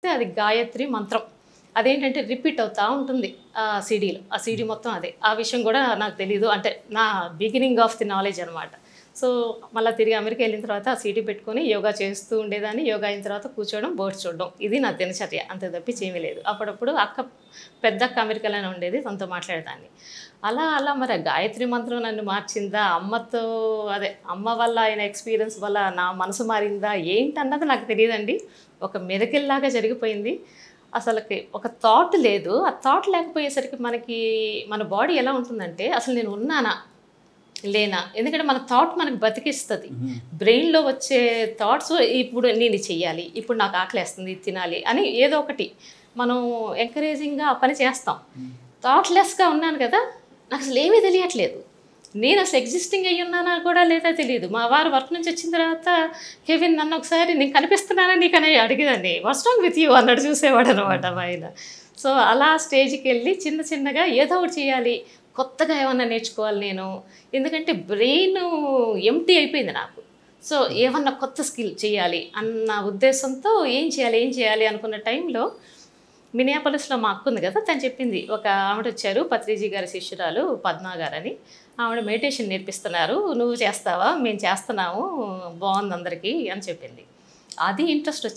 చేస్తే అది గాయత్రి మంత్రం. అదేంటంటే రిపీట్ అవుతూ ఉంటుంది సీడీలో. ఆ సీడీ మొత్తం అదే. ఆ విషయం కూడా నాకు తెలీదు. అంటే నా బిగినింగ్ ఆఫ్ ది నాలెడ్జ్ అనమాట. సో మళ్ళీ తిరిగి అమెరికా వెళ్ళిన తర్వాత ఆ సీడీ పెట్టుకొని యోగా చేస్తూ ఉండేదాన్ని. యోగా అయిన తర్వాత కూర్చోవడం, బోర్డ్స్ చూడడం. ఇది నా దినచర్య. అంతే తప్పించి ఏమీ లేదు. అప్పుడప్పుడు పెద్దక్క అమెరికాలోనే ఉండేది. తనతో మాట్లాడేదాన్ని. అలా అలా మరి ఆ గాయత్రి మంత్రం నన్ను మార్చిందా? అమ్మ వల్ల అయిన ఎక్స్‌పీరియన్స్ వల్ల నా మనసు మారిందా? ఏంటన్నది నాకు తెలీదండి. ఒక మిరకిల్‌లాగా జరిగిపోయింది. అసలకి ఒక థాట్ లేదు. ఆ థాట్ లేకపోయేసరికి మన బాడీ ఎలా ఉంటుందంటే అసలు నేను ఉన్నానా? లేనా? ఎందుకంటే మన థాట్ మనకు బతికిస్తది. బ్రెయిన్‌లో వచ్చే థాట్స్ ఇప్పుడు నేను ఇది చెయ్యాలి. ఇప్పుడు నాకు ఆకలేస్తుంది, ఇది తినాలి అని ఏదో ఒకటి మనం ఎంకరేజింగ్‌గా ఆ పని చేస్తాం. థాట్‌లెస్‌గా ఉన్నాను కదా! నాకు అసలు ఏమీ తెలియట్లేదు. నేను అసలు ఎగ్జిస్టింగ్ అయ్యి ఉన్నానా కూడా లేదా తెలీదు. మా వారు వర్క్ నుంచి వచ్చిన తర్వాత కెవిన్ నన్ను ఒకసారి నేను కనిపిస్తున్నానా నీకని అడిగేదాన్ని. వాట్స్ రాంగ్ విత్ యూ అన్నట్టు చూసేవాడనమాట మా ఆయన. సో అలా స్టేజ్‌కెళ్ళి చిన్న చిన్నగా ఏదో ఒకటి చేయాలి. కొత్తగా ఏమన్నా నేర్చుకోవాలి నేను. ఎందుకంటే బ్రెయిన్ ఎంప్టీ అయిపోయింది నాకు. సో ఏమన్నా కొత్త స్కిల్ చేయాలి అన్న ఉద్దేశంతో ఏం చేయాలి అనుకున్న టైంలో మినియాపోలిస్‌లో మా అక్క ఉంది కదా! తను చెప్పింది. ఒక ఆవిడొచ్చారు పత్రిజీ గారి శిష్యురాలు పద్మా గారని. ఆవిడ మెడిటేషన్ నేర్పిస్తున్నారు. నువ్వు చేస్తావా? మేము చేస్తున్నాము. బావుంది అందరికీ అని చెప్పింది. అది ఇంట్రెస్ట్ వచ్చింది.